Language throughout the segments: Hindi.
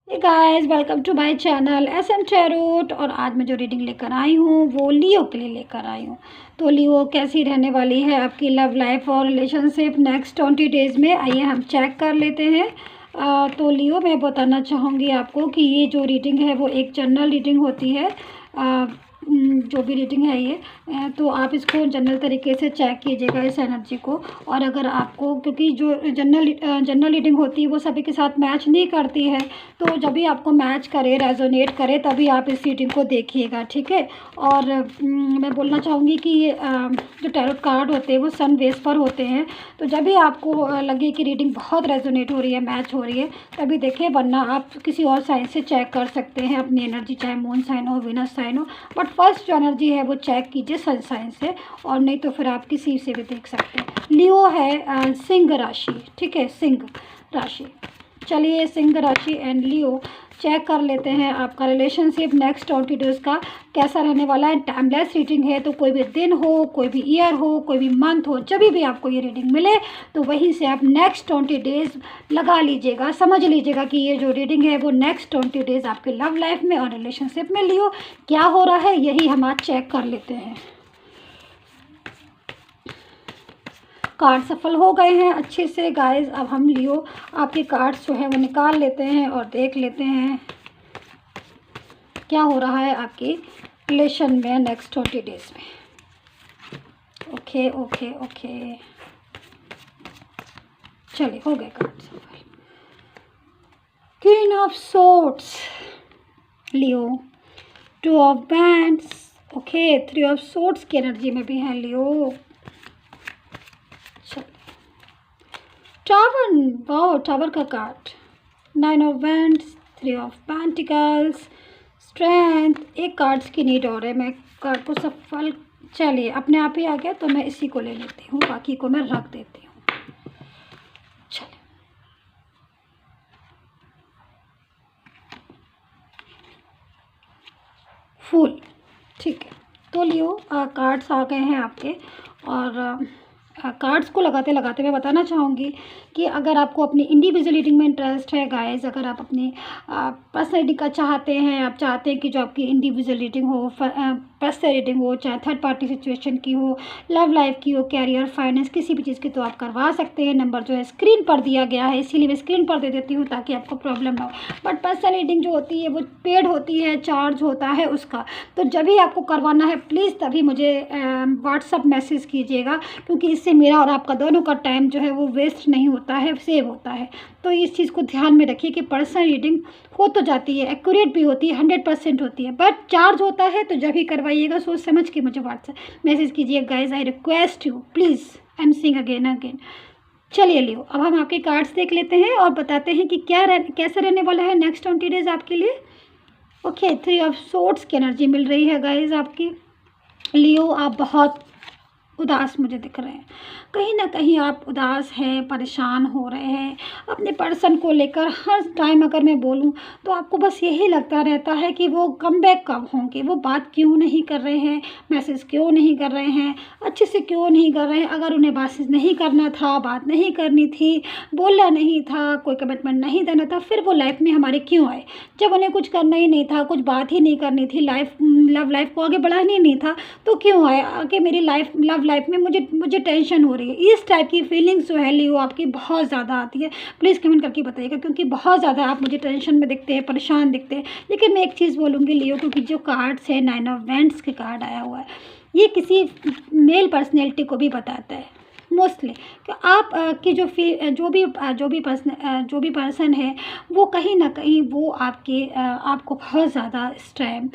Guys welcome to my channel SM tarot. और आज मैं जो रीडिंग लेकर आई हूँ वो लियो के लिए लेकर आई हूँ। तो लियो कैसी रहने वाली है आपकी लव लाइफ और रिलेशनशिप नेक्स्ट 20 डेज़ में, आइए हम चेक कर लेते हैं। तो लियो मैं बताना चाहूँगी आपको कि ये जो रीडिंग है वो एक जनरल रीडिंग होती है। जो भी रीडिंग है ये तो आप इसको जनरल तरीके से चेक कीजिएगा इस एनर्जी को। और अगर आपको, क्योंकि जो जनरल रीडिंग होती है वो सभी के साथ मैच नहीं करती है, तो जब भी आपको मैच करे, रेजोनेट करे, तभी आप इस रीडिंग को देखिएगा, ठीक है। और मैं बोलना चाहूँगी कि जो टैरोट कार्ड होते हैं वो सन बेस पर होते हैं, तो जब भी आपको लगे कि रीडिंग बहुत रेजोनेट हो रही है, मैच हो रही है, तभी देखिए, वरना आप किसी और साइन से चेक कर सकते हैं अपनी एनर्जी, चाहे मून साइन हो, वीनस साइन हो। बट फर्स्ट जो एनर्जी है वो चेक कीजिए सन साइन से, और नहीं तो फिर आप किसी से भी देख सकते हैं। लियो है सिंह राशि, ठीक है, सिंह राशि। चलिए सिंह राशि एंड लियो चेक कर लेते हैं आपका रिलेशनशिप नेक्स्ट 20 डेज का कैसा रहने वाला है। टाइमलेस रीडिंग है, तो कोई भी दिन हो, कोई भी ईयर हो, कोई भी मंथ हो, जब भी आपको ये रीडिंग मिले तो वहीं से आप नेक्स्ट 20 डेज लगा लीजिएगा, समझ लीजिएगा कि ये जो रीडिंग है वो नेक्स्ट 20 डेज आपके लव लाइफ में और रिलेशनशिप में लियो क्या हो रहा है, यही हम आज चेक कर लेते हैं। कार्ड सफल हो गए हैं अच्छे से गाइस। अब हम लियो आपके कार्ड्स जो है वो निकाल लेते हैं और देख लेते हैं क्या हो रहा है आपके रिलेशन में नेक्स्ट 20 डेज में। ओके ओके ओके, चलिए हो गए कार्ड सफल। Queen of swords Leo, 2 of bands, okay, 3 of swords की एनर्जी में भी है लियो। टावर, वाओ, टावर का card, 9 of bands, 3 of pentacles, strength. एक कार्ड्स की नीड और है, मैं कार्ड को सफल, चलिए अपने आप ही आ गया, तो मैं इसी को ले लेती हूँ, बाकी को मैं रख देती हूँ। चलिए फुल, ठीक है। तो लियो कार्ड्स आ गए हैं आपके, और कार्ड्स को लगाते लगाते मैं बताना चाहूँगी कि अगर आपको अपनी इंडिविजुअल रीडिंग में इंटरेस्ट है गाइस, अगर आप अपनी पर्सनल रीडिंग का चाहते हैं, आप चाहते हैं कि जो आपकी इंडिविजुअल रीडिंग हो, पर्सनल रीडिंग हो, चाहे थर्ड पार्टी सिचुएशन की हो, लव लाइफ की हो, कैरियर, फाइनेंस, किसी भी चीज़ की, तो आप करवा सकते हैं। नंबर जो है स्क्रीन पर दिया गया है, इसीलिए मैं स्क्रीन पर दे देती हूँ ताकि आपको प्रॉब्लम ना हो। बट पर्सनल रीडिंग जो होती है वो पेड होती है, चार्ज होता है उसका, तो जब भी आपको करवाना है प्लीज़ तभी मुझे व्हाट्सअप मैसेज कीजिएगा, क्योंकि इससे मेरा और आपका दोनों का टाइम जो है वो वेस्ट नहीं होता है, सेव होता है। तो इस चीज़ को ध्यान में रखिए कि पर्सनल रीडिंग हो तो जाती है, एक्यूरेट भी होती है, 100% होती है, बट चार्ज होता है, तो जब भी करवाइएगा सोच समझ के मुझे व्हाट्सएप मैसेज कीजिए guys, I request you please, I am seeing again again. चलिए लियो, अब हम आपके कार्ड्स देख लेते हैं और बताते हैं कि कैसे रहने वाला है नेक्स्ट 20 डेज आपके लिए। ओके, 3 ऑफ सोर्ड्स की एनर्जी मिल रही है गाइज आपकी। लियो आप बहुत उदास मुझे दिख रहे हैं, कहीं ना कहीं आप उदास हैं, परेशान हो रहे हैं अपने पर्सन को लेकर। हर टाइम अगर मैं बोलूं तो आपको बस यही लगता रहता है कि वो कम बैक कब होंगे, वो बात क्यों नहीं कर रहे हैं, मैसेज क्यों नहीं कर रहे हैं, अच्छे से क्यों नहीं कर रहे हैं। अगर उन्हें मैसेज नहीं करना था, बात नहीं करनी थी, बोलना नहीं था, कोई कमिटमेंट नहीं देना था, फिर वो लाइफ में हमारे क्यों आए। जब उन्हें कुछ करना ही नहीं था, कुछ बात ही नहीं करनी थी, लव लाइफ को आगे बढ़ाना ही नहीं था, तो क्यों आए आगे मेरी लव लाइफ में। मुझे टेंशन हो रही है। इस टाइप की फीलिंग्स जो है लियो आपकी बहुत ज़्यादा आती है, प्लीज़ कमेंट करके बताइएगा, क्योंकि बहुत ज़्यादा आप मुझे टेंशन में दिखते हैं, परेशान दिखते हैं। लेकिन मैं एक चीज़ बोलूँगी लियो, क्योंकि जो कार्ड्स है 9 ऑफ वैंड्स के कार्ड आया हुआ है, ये किसी मेल पर्सनैलिटी को भी बताता है मोस्टली, कि आप की जो भी पर्सन है वो कहीं ना कहीं वो आपको बहुत ज़्यादा इस टाइम,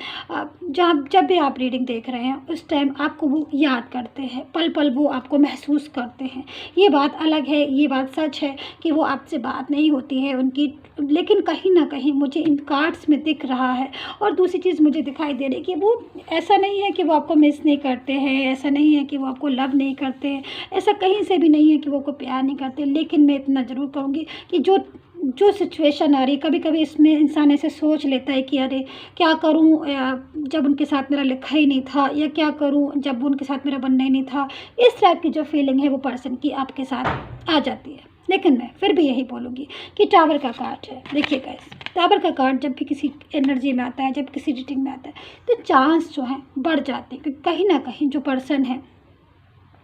जब भी आप रीडिंग देख रहे हैं उस टाइम आपको वो याद करते हैं, पल पल वो आपको महसूस करते हैं। ये बात अलग है, ये बात सच है कि वो आपसे बात नहीं होती है उनकी, लेकिन कहीं ना कहीं मुझे इन कार्ड्स में दिख रहा है। और दूसरी चीज़ मुझे दिखाई दे रही है कि वो ऐसा नहीं है कि वो आपको मिस नहीं करते हैं, ऐसा नहीं है कि वो आपको लव नहीं करते हैं, ऐसा कहीं से भी नहीं है कि वो आपको प्यार नहीं करते। लेकिन मैं इतना ज़रूर कहूँगी कि जो सिचुएशन आ रही, कभी कभी इसमें इंसान ऐसे सोच लेता है कि अरे क्या करूं, जब उनके साथ मेरा लिखा ही नहीं था, या क्या करूं जब उनके साथ मेरा बनना ही नहीं था। इस टाइप की जो फीलिंग है वो पर्सन की आपके साथ आ जाती है। लेकिन मैं फिर भी यही बोलूँगी कि टावर का कार्ड है। देखिए गाइस, टावर का कार्ड जब भी किसी एनर्जी में आता है, जब किसी रीडिंग में आता है, तो चांस जो है बढ़ जाते हैं, क्योंकि कहीं ना कहीं जो पर्सन है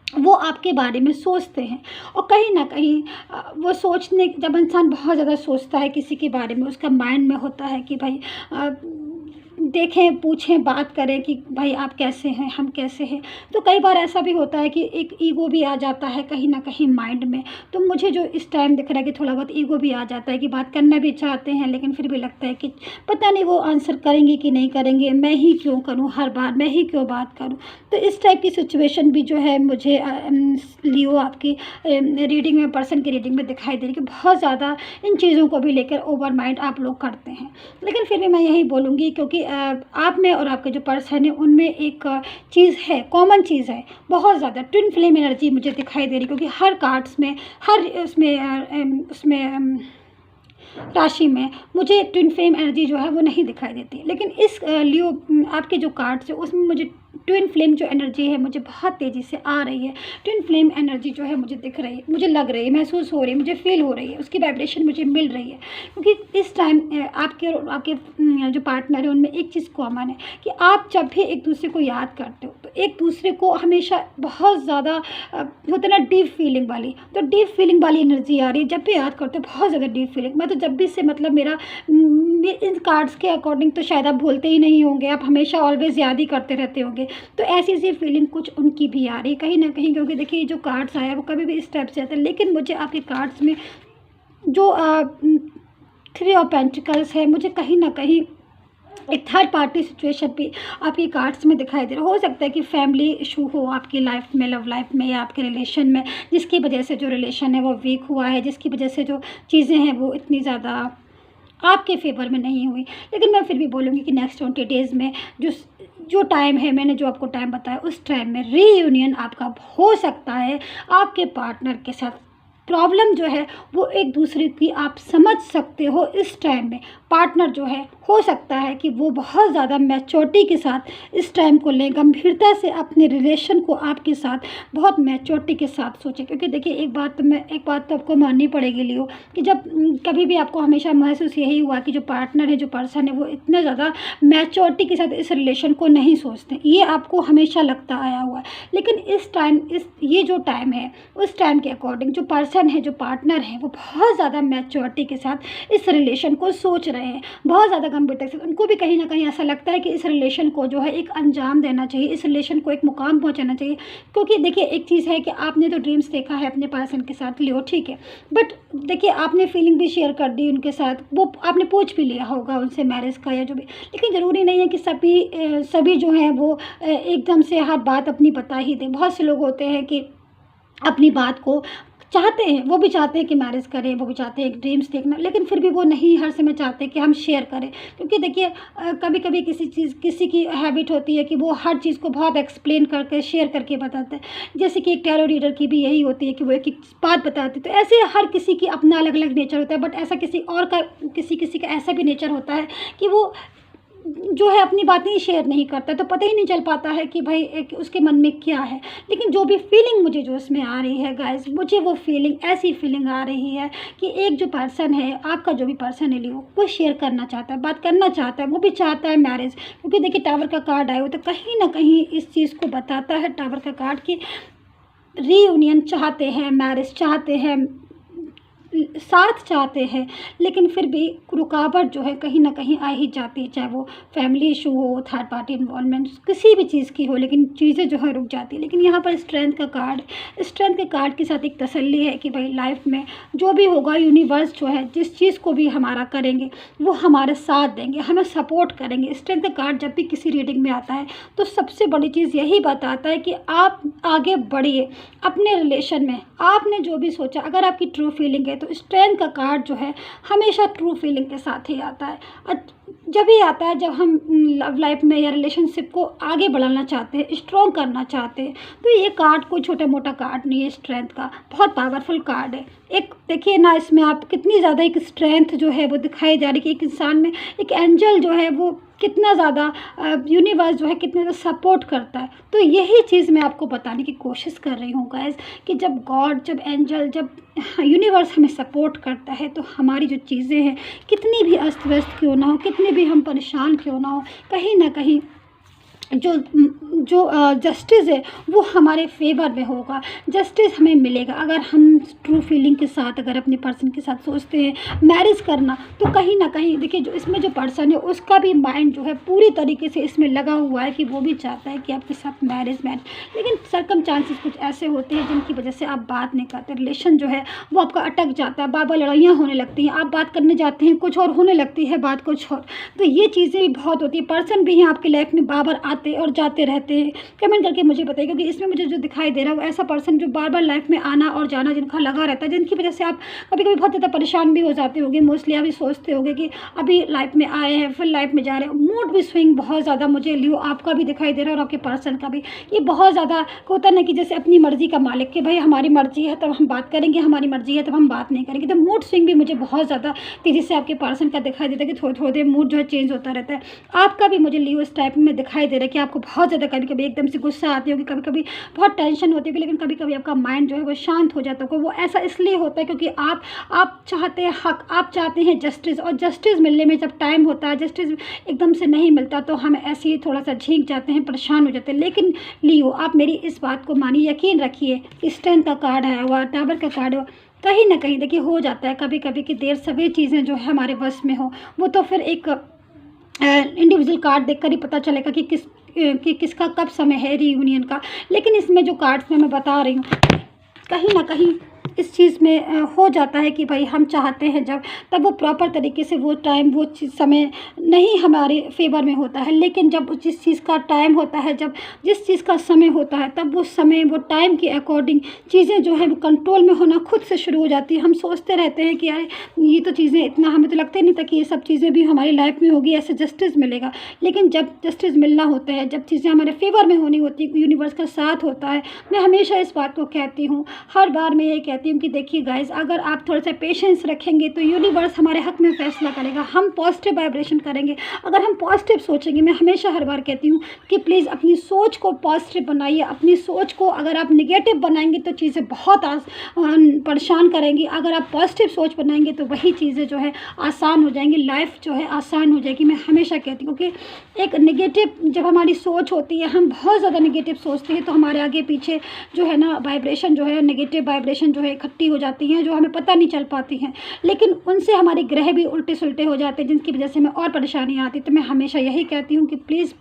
वो आपके बारे में सोचते हैं, और कहीं ना कहीं वो सोचने, जब इंसान बहुत ज़्यादा सोचता है किसी के बारे में, उसका माइंड में होता है कि भाई देखें, पूछें, बात करें कि भाई आप कैसे हैं, हम कैसे हैं। तो कई बार ऐसा भी होता है कि एक ईगो भी आ जाता है कहीं ना कहीं माइंड में। तो मुझे जो इस टाइम दिख रहा है कि थोड़ा बहुत ईगो भी आ जाता है, कि बात करना भी चाहते हैं, लेकिन फिर भी लगता है कि पता नहीं वो आंसर करेंगे कि नहीं करेंगे, मैं ही क्यों करूँ, हर बार मैं ही क्यों बात करूँ। तो इस टाइप की सिचुएशन भी जो है मुझे लियो आपकी रीडिंग में, पर्सन की रीडिंग में दिखाई दे रही, कि बहुत ज़्यादा इन चीज़ों को भी लेकर ओवर माइंड आप लोग करते हैं। लेकिन फिर भी मैं यही बोलूँगी, क्योंकि आप में और आपके जो पर्सन है उनमें एक चीज़ है, कॉमन चीज़ है, बहुत ज़्यादा ट्विन फ्लेम एनर्जी मुझे दिखाई दे रही, क्योंकि हर कार्ड्स में, हर उसमें राशि में मुझे ट्विन फ्लेम एनर्जी जो है वो नहीं दिखाई देती। लेकिन इस लियो आपके जो कार्ड्स है उसमें मुझे ट्विन फ्लेम जो एनर्जी है मुझे बहुत तेज़ी से आ रही है। ट्विन फ्लेम एनर्जी जो है मुझे दिख रही है, मुझे लग रही है, महसूस हो रही है, मुझे फील हो रही है, उसकी वाइब्रेशन मुझे मिल रही है। क्योंकि इस टाइम आपके और आपके जो पार्टनर है उनमें एक चीज़ कॉमन है, कि आप जब भी एक दूसरे को याद करते हो तो एक दूसरे को हमेशा बहुत ज़्यादा होता है ना डीप फीलिंग वाली, तो डीप फीलिंग वाली एनर्जी आ रही है। जब भी याद करते हो बहुत ज़्यादा डीप फीलिंग। मैं तो जब भी से मतलब मेरा इन कार्ड्स के अकॉर्डिंग तो शायद आप भूलते ही नहीं होंगे, आप हमेशा ऑलवेज़ याद ही करते रहते होंगे। तो ऐसी सी फीलिंग कुछ उनकी भी आ रही है कहीं ना कहीं, क्योंकि देखिए जो कार्ड्स आया वो कभी भी इस टाइप से आता है। लेकिन मुझे आपके कार्ड्स में जो 3 ऑफ पेंटिकल्स है, मुझे कहीं ना कहीं एक थर्ड पार्टी सिचुएशन भी आपकी कार्ड्स में दिखाई दे रहा। हो सकता है कि फैमिली इशू हो आपकी लाइफ में, लव लाइफ में, या आपके रिलेशन में, जिसकी वजह से जो रिलेशन है वो वीक हुआ है, जिसकी वजह से जो चीज़ें हैं वो इतनी ज़्यादा आपके फेवर में नहीं हुई। लेकिन मैं फिर भी बोलूँगी कि नेक्स्ट 20 डेज़ में जो टाइम है, मैंने जो आपको टाइम बताया, उस टाइम में रीयूनियन आपका हो सकता है आपके पार्टनर के साथ। प्रॉब्लम जो है वो एक दूसरे की आप समझ सकते हो। इस टाइम में पार्टनर जो है हो सकता है कि वो बहुत ज़्यादा मैच्योरिटी के साथ इस टाइम को लें, गंभीरता से अपने रिलेशन को आपके साथ बहुत मैच्योरिटी के साथ सोचें। क्योंकि देखिए एक बात तो आपको माननी पड़ेगी लियो, कि जब कभी भी आपको हमेशा महसूस यही हुआ कि जो पार्टनर है, जो पर्सन है, वो इतना ज़्यादा मैच्योरिटी के साथ इस रिलेशन को नहीं सोचते, ये आपको हमेशा लगता आया हुआ है। लेकिन इस टाइम, ये जो टाइम है, उस टाइम के अकॉर्डिंग जो पर्सन है, जो पार्टनर है, वो बहुत ज़्यादा मैच्योरिटी के साथ इस रिलेशन को सोच रहे हैं, बहुत ज़्यादा गंभीरता से। उनको भी कहीं ना कहीं ऐसा लगता है कि इस रिलेशन को जो है एक अंजाम देना चाहिए, इस रिलेशन को एक मुकाम पहुंचाना चाहिए। क्योंकि देखिए एक चीज़ है कि आपने तो ड्रीम्स देखा है अपने पर्सन के साथ लियो, ठीक है, बट देखिए आपने फीलिंग भी शेयर कर दी उनके साथ, वो आपने पूछ भी लिया होगा उनसे मैरिज का या जो भी। लेकिन ज़रूरी नहीं है कि सभी जो हैं वो एकदम से हर बात अपनी बता ही दें। बहुत से लोग होते हैं कि अपनी बात को चाहते हैं, वो भी चाहते हैं कि मैरिज करें, वो भी चाहते हैं ड्रीम्स देखना, लेकिन फिर भी वो नहीं हर समय चाहते कि हम शेयर करें। क्योंकि देखिए कभी कभी किसी की हैबिट होती है कि वो हर चीज़ को बहुत एक्सप्लेन करके, शेयर करके बताते हैं। जैसे कि एक टैरो रीडर की भी यही होती है कि वो एक बात बताती है। तो ऐसे हर किसी की अपना अलग अलग नेचर होता है, बट ऐसा किसी का ऐसा भी नेचर होता है कि वो जो है अपनी बातें ही शेयर नहीं करता, तो पता ही नहीं चल पाता है कि भाई उसके मन में क्या है। लेकिन जो भी फीलिंग मुझे जो इसमें आ रही है गाइस, मुझे वो फीलिंग, ऐसी फीलिंग आ रही है कि एक जो पर्सन है, आपका जो भी पर्सन है लियो, वो शेयर करना चाहता है, बात करना चाहता है, वो भी चाहता है मैरिज। क्योंकि देखिए टावर का कार्ड आया हो तो कहीं ना कहीं इस चीज़ को बताता है टावर का कार्ड कि रीयूनियन चाहते हैं, मैरिज चाहते हैं, साथ चाहते हैं। लेकिन फिर भी रुकावट जो है कहीं ना कहीं आ ही जाती है, चाहे वो फैमिली इशू हो, थर्ड पार्टी इन्वॉल्वमेंट, किसी भी चीज़ की हो, लेकिन चीज़ें जो है रुक जाती है। लेकिन यहाँ पर स्ट्रेंथ का कार्ड, स्ट्रेंथ के कार्ड के साथ एक तसल्ली है कि भाई लाइफ में जो भी होगा, यूनिवर्स जो है जिस चीज़ को भी हमारा करेंगे वो हमारे साथ देंगे, हमें सपोर्ट करेंगे। स्ट्रेंथ का कार्ड जब भी किसी रीडिंग में आता है तो सबसे बड़ी चीज़ यही बताता है कि आप आगे बढ़िए अपने रिलेशन में। आपने जो भी सोचा, अगर आपकी ट्रू फीलिंग है, तो स्ट्रेंथ का कार्ड जो है हमेशा ट्रू फीलिंग के साथ ही आता है। जब भी आता है जब हम लव लाइफ में या रिलेशनशिप को आगे बढ़ाना चाहते हैं, स्ट्रॉन्ग करना चाहते हैं। तो ये कार्ड कोई छोटा मोटा कार्ड नहीं है, स्ट्रेंथ का बहुत पावरफुल कार्ड है। एक देखिए ना, इसमें आप कितनी ज़्यादा एक स्ट्रेंथ जो है वो दिखाई जा रही है कि एक इंसान में एक एंजल जो है वो कितना ज़्यादा यूनिवर्स जो है कितना ज़्यादा सपोर्ट करता है। तो यही चीज़ मैं आपको बताने की कोशिश कर रही हूँ गाइस, कि जब गॉड, जब एंजल, जब यूनिवर्स हमें सपोर्ट करता है तो हमारी जो चीज़ें हैं कितनी भी अस्त व्यस्त क्यों ना हो, कितने भी हम परेशान क्यों ना हो, कहीं ना कहीं जो जो जस्टिस है वो हमारे फेवर में होगा, जस्टिस हमें मिलेगा। अगर हम ट्रू फीलिंग के साथ, अगर अपने पर्सन के साथ सोचते हैं मैरिज करना, तो कहीं ना कहीं देखिए जो इसमें जो पर्सन है उसका भी माइंड जो है पूरी तरीके से इसमें लगा हुआ है कि वो भी चाहता है कि आपके साथ मैरिज। लेकिन सरकमस्टांसेस कुछ ऐसे होते हैं जिनकी वजह से आप बात नहीं करते, रिलेशन जो है वो आपका अटक जाता है, बार बार लड़ाइयाँ होने लगती हैं, आप बात करने जाते हैं कुछ और होने लगती है बात कुछ और। तो ये चीज़ें भी बहुत होती है। पर्सन भी हैं आपकी लाइफ में बार बार आते और जाते रहते हैं। कमेंट करके मुझे बताइए, क्योंकि इसमें मुझे जो दिखाई दे रहा है वो ऐसा पर्सन जो बार बार लाइफ में आना और जाना जिनका लगा रहता है, जिनकी वजह से आप कभी कभी बहुत ज़्यादा परेशान भी हो जाते होंगे। मोस्टली अभी सोचते होंगे कि अभी लाइफ में आए हैं फिर लाइफ में जा रहे हैं। मूड भी स्विंग बहुत ज़्यादा मुझे लियो आपका भी दिखाई दे रहा है और आपके पर्सन का भी। ये बहुत ज़्यादा होता ना कि जैसे अपनी मर्जी का मालिक, कि भाई हमारी मर्जी है तब हम बात करेंगे, हमारी मर्जी है तब हम बात नहीं करेंगे। तो मूड स्विंग भी मुझे बहुत ज़्यादा तेज़ी से आपके पर्सन का दिखाई देता है कि थोड़ी थोड़ी देर मूड जो है चेंज होता रहता है। आपका भी मुझे लियो इस टाइप में दिखाई दे रहा है कि आपको बहुत ज़्यादा कभी कभी एकदम से गुस्सा आती होगी, कभी कभी बहुत टेंशन होती होगी, लेकिन कभी कभी आपका माइंड जो है वो शांत हो जाता होगा। वो ऐसा इसलिए होता है क्योंकि आप चाहते हैं हक, आप चाहते हैं जस्टिस, और जस्टिस मिलने में जब टाइम होता है, जस्टिस एकदम से नहीं मिलता तो हम ऐसे ही थोड़ा सा झींक जाते हैं, परेशान हो जाते हैं। लेकिन लियो आप मेरी इस बात को मानिए, यकीन रखिए, स्ट्रेंथ का कार्ड है हुआ, टावर का कार्ड है, कहीं ना कहीं देखिए हो जाता है कभी कभी कि देर सवेर चीज़ें जो है हमारे बस में हो, वो तो फिर एक इंडिविजुअल कार्ड देखकर ही पता चलेगा कि किसका कब समय है रीयूनियन का। लेकिन इसमें जो कार्ड्स में मैं बता रही हूँ, कहीं ना कहीं इस चीज़ में हो जाता है कि भाई हम चाहते हैं जब, तब वो प्रॉपर तरीके से वो टाइम, वो समय नहीं हमारे फेवर में होता है। लेकिन जब जिस चीज़ का टाइम होता है, जब जिस चीज़ का समय होता है, तब वो समय, वो टाइम के अकॉर्डिंग चीज़ें जो है वो कंट्रोल में होना खुद से शुरू हो जाती है। हम सोचते रहते हैं कि यार ये तो चीज़ें, इतना हमें तो लगता ही नहीं था कि ये सब चीज़ें भी हमारी लाइफ में होगी, ऐसे जस्टिस मिलेगा। लेकिन जब जस्टिस मिलना होता है, जब चीज़ें हमारे फेवर में होनी होती है, यूनिवर्स का साथ होता है। मैं हमेशा इस बात को कहती हूँ, हर बार मैं ये कहती हूँ कि देखिए गाइस, अगर आप थोड़ा सा पेशेंस रखेंगे तो यूनिवर्स हमारे हक में फैसला करेगा। हम पॉजिटिव वाइब्रेशन करेंगे, अगर हम पॉजिटिव सोचेंगे। मैं हमेशा हर बार कहती हूँ कि प्लीज़ अपनी सोच को पॉजिटिव बनाइए। अपनी सोच को अगर आप नेगेटिव बनाएंगे तो चीज़ें बहुत परेशान करेंगी। अगर आप पॉजिटिव सोच बनाएंगे तो वही चीज़ें जो है आसान हो जाएंगी, लाइफ जो है आसान हो जाएगी। मैं हमेशा कहती हूँ कि एक नेगेटिव जब हमारी सोच होती है, हम बहुत ज़्यादा नेगेटिव सोचते हैं, तो हमारे आगे पीछे जो है ना वाइब्रेशन जो है, नेगेटिव वाइब्रेशन जो है इकट्ठी हो जाती हैं, जो हमें पता नहीं चल पाती हैं। लेकिन उनसे हमारे ग्रह भी उल्टे सुलटे हो जाते हैं, जिनकी वजह से हमें और परेशानी आती। तो मैं हमेशा यही कहती हूँ कि प्लीज़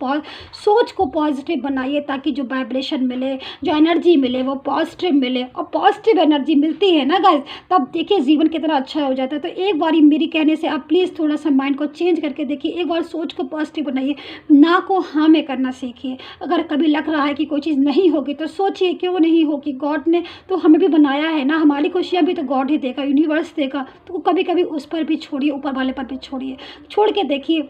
सोच को पॉजिटिव बनाइए, ताकि जो वाइब्रेशन मिले, जो एनर्जी मिले, वो पॉजिटिव मिले। और पॉजिटिव एनर्जी मिलती है ना गाइस, तब देखिए जीवन कितना अच्छा हो जाता है। तो एक बार मेरी कहने से आप प्लीज़ थोड़ा सा माइंड को चेंज करके देखिए, एक बार सोच को पॉजिटिव बनाइए, ना को हाँ में करना सीखिए। अगर कभी लग रहा है कि कोई चीज़ नहीं होगी तो सोचिए क्यों नहीं होगी, गॉड ने तो हमें भी बनाया है ना, हमारी खुशियाँ भी तो गॉड ही देगा, यूनिवर्स देगा। तो कभी कभी उस पर भी छोड़िए, ऊपर वाले पर भी छोड़िए, छोड़ के देखिए,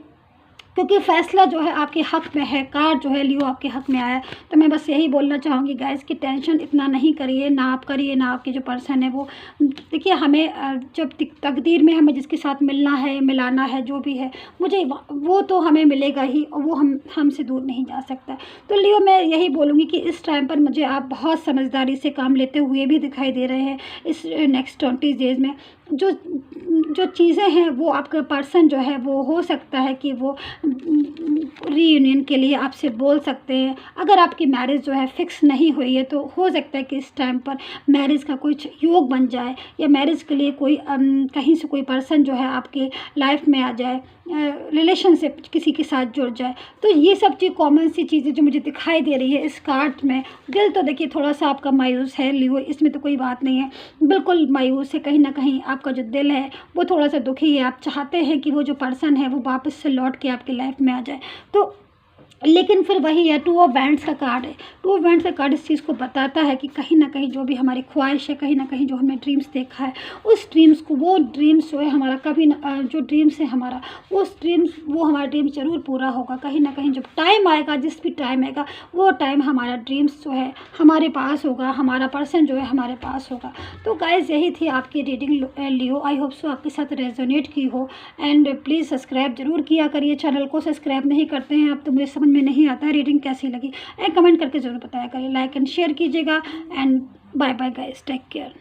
क्योंकि फ़ैसला जो है आपके हक़ में है। कार्ड जो है लियो आपके हक़ में आया है। तो मैं बस यही बोलना चाहूँगी गाइस कि टेंशन इतना नहीं करिए, ना आप करिए, ना आपके जो पर्सन है वो। देखिए हमें जब तकदीर में हमें जिसके साथ मिलना है, मिलाना है, जो भी है, मुझे वो तो हमें मिलेगा ही, और वो हमसे दूर नहीं जा सकता। तो लियो मैं यही बोलूँगी कि इस टाइम पर मुझे आप बहुत समझदारी से काम लेते हुए भी दिखाई दे रहे हैं। इस नेक्स्ट 20 डेज़ में जो चीज़ें हैं वो आपका पर्सन जो है वो हो सकता है कि वो रीयूनियन के लिए आपसे बोल सकते हैं। अगर आपकी मैरिज जो है फिक्स नहीं हुई है तो हो सकता है कि इस टाइम पर मैरिज का कुछ योग बन जाए, या मैरिज के लिए कोई कहीं से कोई पर्सन जो है आपके लाइफ में आ जाए, रिलेशनशिप किसी के साथ जुड़ जाए। तो ये सब चीज़ कॉमन सी चीज़ें जो मुझे दिखाई दे रही है इस कार्ड में। दिल तो देखिए थोड़ा सा आपका मायूस है लियो, इसमें तो कोई बात नहीं है, बिल्कुल मायूस है। कहीं ना कहीं आपका जो दिल है वो थोड़ा सा दुखी है। आप चाहते हैं कि वो जो पर्सन है वो वापस से लौट के आपकी लाइफ में आ जाए। तो लेकिन फिर वही है, टू ऑफ वैंड्स का कार्ड है। टू ऑफ वैंड्स का कार्ड इस चीज़ को बताता है कि कहीं ना कहीं जो भी हमारी ख्वाहिश है, कहीं ना कहीं जो हमने ड्रीम्स देखा है, उस ड्रीम्स को, वो ड्रीम्स जो है हमारा कभी जो ड्रीम्स है हमारा, उस ड्रीम्स, वो हमारा ड्रीम्स ज़रूर पूरा होगा। कहीं ना कहीं जब टाइम आएगा, जिस भी टाइम आएगा, वो टाइम हमारा ड्रीम्स जो है हमारे पास होगा, हमारा पर्सन जो है हमारे पास होगा। तो गाइज़ यही थी आपकी reading Leo. I hope so आपके साथ रेजोनेट की हो। एंड प्लीज़ सब्सक्राइब जरूर किया करिए, चैनल को सब्सक्राइब नहीं करते हैं आप तो मुझे समझ में नहीं आता है रीडिंग कैसी लगी, कमेंट करके ज़रूर बताया करिए, लाइक एंड शेयर कीजिएगा। And bye bye guys, take care.